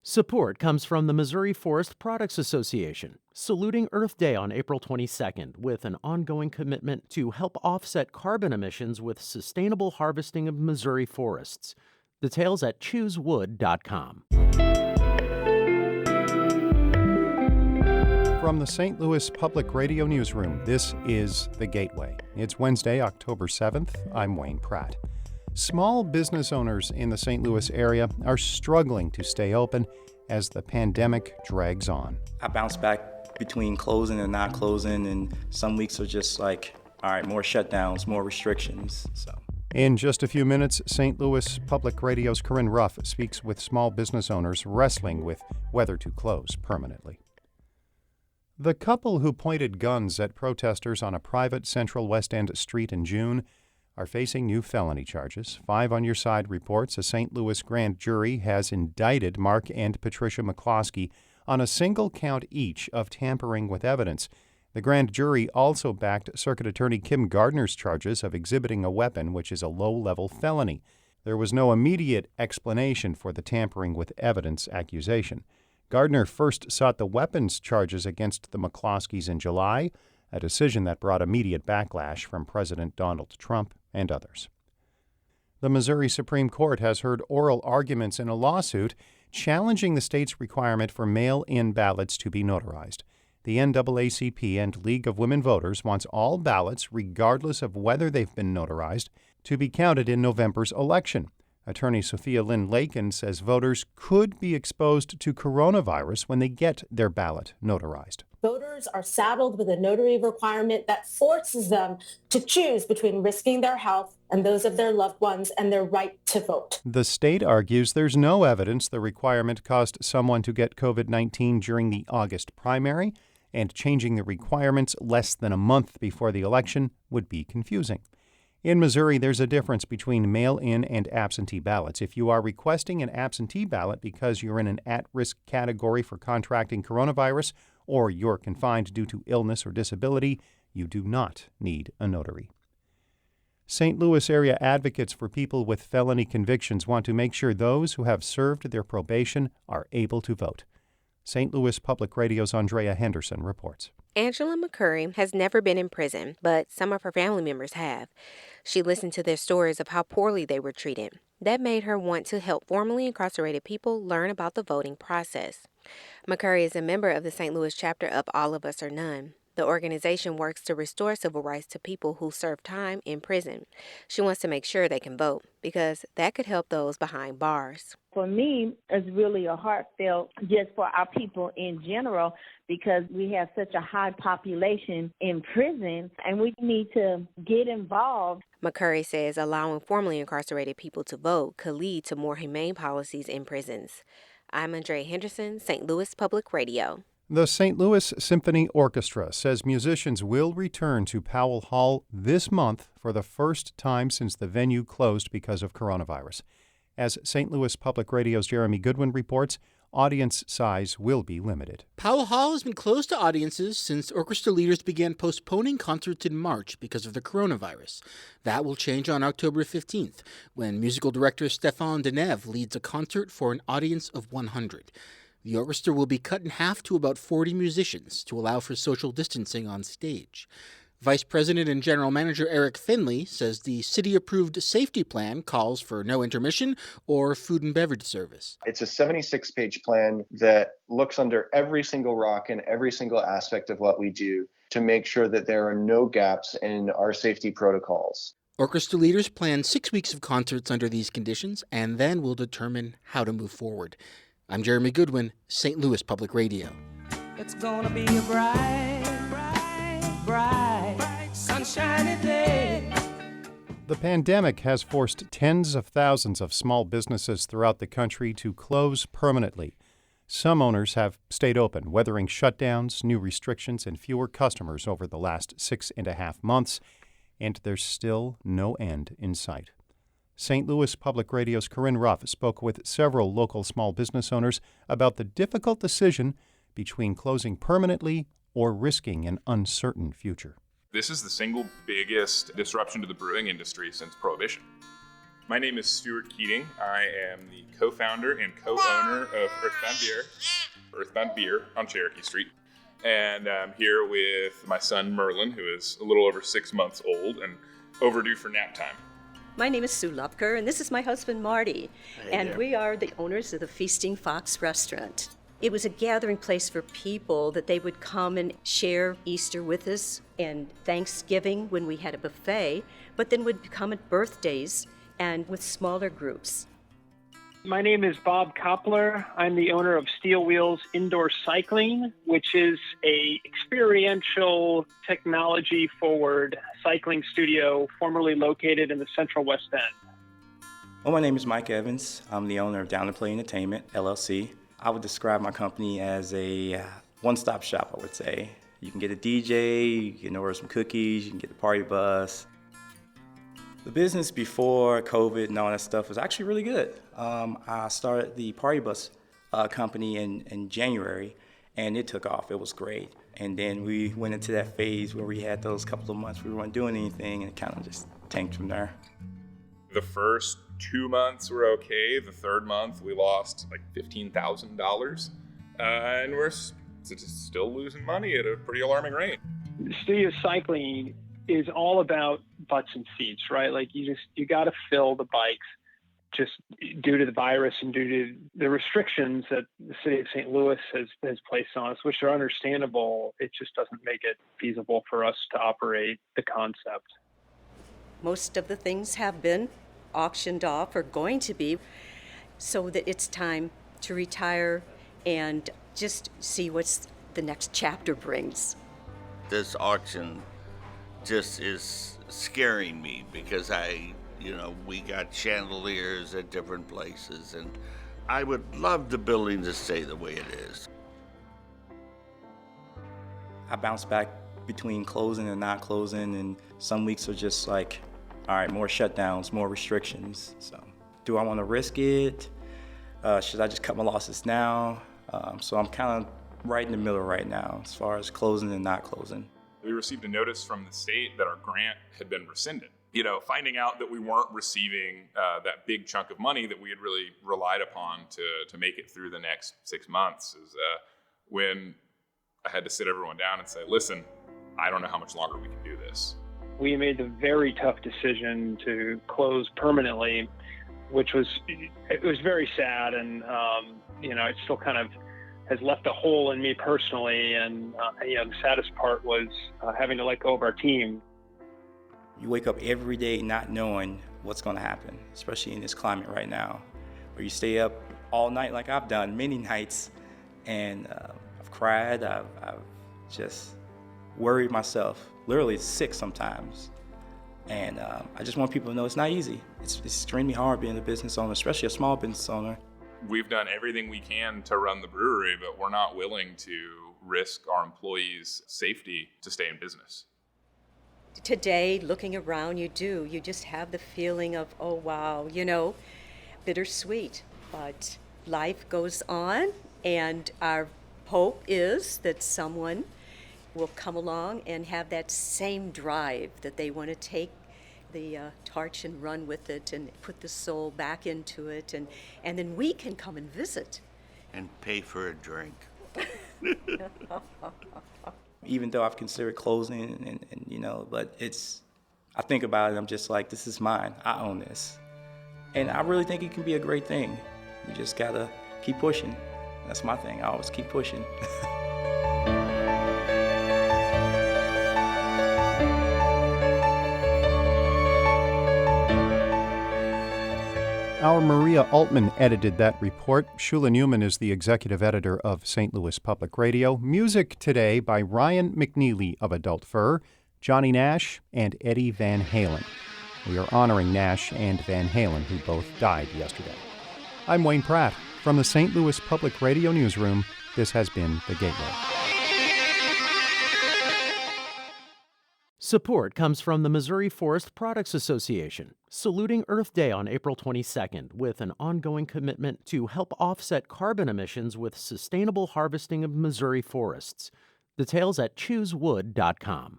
Support comes from the Missouri Forest Products Association, saluting Earth Day on April 22nd with an ongoing commitment to help offset carbon emissions with sustainable harvesting of Missouri forests. Details at choosewood.com. From the St. Louis Public Radio Newsroom, this is The Gateway. It's Wednesday, October 7th. I'm Wayne Pratt. Small business owners in the St. Louis area are struggling to stay open as the pandemic drags on. I bounce back between closing and not closing, and some weeks are just like, all right, more shutdowns, more restrictions. In just a few minutes, St. Louis Public Radio's Corinne Ruff speaks with small business owners wrestling with whether to close permanently. The couple who pointed guns at protesters on a private Central West End street in June are facing new felony charges. 5 on Your Side reports a St. Louis grand jury has indicted Mark and Patricia McCloskey on a single count each of tampering with evidence. The grand jury also backed Circuit Attorney Kim Gardner's charges of exhibiting a weapon, which is a low-level felony. There was no immediate explanation for the tampering with evidence accusation. Gardner first sought the weapons charges against the McCloskeys in July, a decision that brought immediate backlash from President Donald Trump and others. The Missouri Supreme Court has heard oral arguments in a lawsuit challenging the state's requirement for mail-in ballots to be notarized. The NAACP and League of Women Voters wants all ballots, regardless of whether they've been notarized, to be counted in November's election. Attorney Sophia Lynn Lakin says voters could be exposed to coronavirus when they get their ballot notarized. Voters are saddled with a notary requirement that forces them to choose between risking their health and those of their loved ones and their right to vote. The state argues there's no evidence the requirement caused someone to get COVID-19 during the August primary, and changing the requirements less than a month before the election would be confusing. In Missouri, there's a difference between mail-in and absentee ballots. If you are requesting an absentee ballot because you're in an at-risk category for contracting coronavirus or you're confined due to illness or disability, you do not need a notary. St. Louis area advocates for people with felony convictions want to make sure those who have served their probation are able to vote. St. Louis Public Radio's Andrea Henderson reports. Angela McCurry has never been in prison, but some of her family members have. She listened to their stories of how poorly they were treated. That made her want to help formerly incarcerated people learn about the voting process. McCurry is a member of the St. Louis chapter of All of Us or None. The organization works to restore civil rights to people who serve time in prison. She wants to make sure they can vote because that could help those behind bars. For me, it's really a heartfelt just for our people in general because we have such a high population in prison and we need to get involved. McCurry says allowing formerly incarcerated people to vote could lead to more humane policies in prisons. I'm Andrea Henderson, St. Louis Public Radio. The St. Louis Symphony Orchestra says musicians will return to Powell Hall this month for the first time since the venue closed because of coronavirus. As St. Louis Public Radio's Jeremy Goodwin reports, audience size will be limited. Powell Hall has been closed to audiences since orchestra leaders began postponing concerts in March because of the coronavirus. That will change on October 15th, when musical director Stéphane Deneuve leads a concert for an audience of 100. The orchestra will be cut in half to about 40 musicians to allow for social distancing on stage. Vice President and General Manager Eric Finley says the city-approved safety plan calls for no intermission or food and beverage service. It's a 76-page plan that looks under every single rock and every single aspect of what we do to make sure that there are no gaps in our safety protocols. Orchestra leaders plan 6 weeks of concerts under these conditions and then will determine how to move forward. I'm Jeremy Goodwin, St. Louis Public Radio. It's gonna be a bright, sunshiny day. The pandemic has forced tens of thousands of small businesses throughout the country to close permanently. Some owners have stayed open, weathering shutdowns, new restrictions, and fewer customers over the last 6.5 months, and there's still no end in sight. St. Louis Public Radio's Corinne Ruff spoke with several local small business owners about the difficult decision between closing permanently or risking an uncertain future. This is the single biggest disruption to the brewing industry since Prohibition. My name is Stuart Keating. I am the co-founder and co-owner of Earthbound Beer on Cherokee Street. And I'm here with my son Merlin, who is a little over 6 months old and overdue for nap time. My name is Sue Lupker, and this is my husband Marty. And we are the owners of the Feasting Fox restaurant. It was a gathering place for people that they would come and share Easter with us and Thanksgiving when we had a buffet, but then would come at birthdays and with smaller groups. My name is Bob Koppler. I'm the owner of Steel Wheels Indoor Cycling, which is a experiential, technology-forward cycling studio formerly located in the Central West End. Well, my name is Mike Evans. I'm the owner of Down to Play Entertainment, LLC. I would describe my company as a one-stop shop, I would say. You can get a DJ, you can order some cookies, you can get the party bus. The business before COVID and all that stuff was actually really good. I started the party bus company in January, and it took off. It was great. And then we went into that phase where we had those couple of months we weren't doing anything, and it kind of just tanked from there. The first 2 months were okay. The third month, we lost like $15,000. And we're still losing money at a pretty alarming rate. Studio cycling is all about butts and seats, right? Like you got to fill the bikes just due to the virus and due to the restrictions that the city of St. Louis has placed on us, which are understandable. It just doesn't make it feasible for us to operate the concept. Most of the things have been auctioned off or going to be, so that it's time to retire and just see what the next chapter brings. This auction just is scaring me because we got chandeliers at different places, and I would love the building to stay the way it is. I bounce back between closing and not closing, and some weeks are just like, all right, more shutdowns, more restrictions. So do I want to risk it? Should I just cut my losses now? So I'm kind of right in the middle right now as far as closing and not closing. We received a notice from the state that our grant had been rescinded. Finding out that we weren't receiving that big chunk of money that we had really relied upon to make it through the next 6 months is when I had to sit everyone down and say, listen, I don't know how much longer we can do this. We made the very tough decision to close permanently, which was very sad, and it still kind of has left a hole in me personally, and the saddest part was having to let go of our team. You wake up every day not knowing what's going to happen, especially in this climate right now, where you stay up all night like I've done many nights, and I've cried, I've just worried myself, literally sick sometimes. And I just want people to know it's not easy. It's extremely hard being a business owner, especially a small business owner. We've done everything we can to run the brewery, but we're not willing to risk our employees' safety to stay in business. Today, looking around, you just have the feeling of, oh wow, bittersweet. But life goes on, and our hope is that someone will come along and have that same drive that they want to take the torch and run with it and put the soul back into it, and then we can come and visit. And pay for a drink. Even though I've considered closing but I think about it, I'm just like, this is mine, I own this. And I really think it can be a great thing. You just gotta keep pushing. That's my thing, I always keep pushing. Our Maria Altman edited that report. Shula Newman is the executive editor of St. Louis Public Radio. Music today by Ryan McNeely of Adult Fur, Johnny Nash, and Eddie Van Halen. We are honoring Nash and Van Halen, who both died yesterday. I'm Wayne Pratt. From the St. Louis Public Radio Newsroom, this has been The Gateway. Support comes from the Missouri Forest Products Association, saluting Earth Day on April 22nd with an ongoing commitment to help offset carbon emissions with sustainable harvesting of Missouri forests. Details at choosewood.com.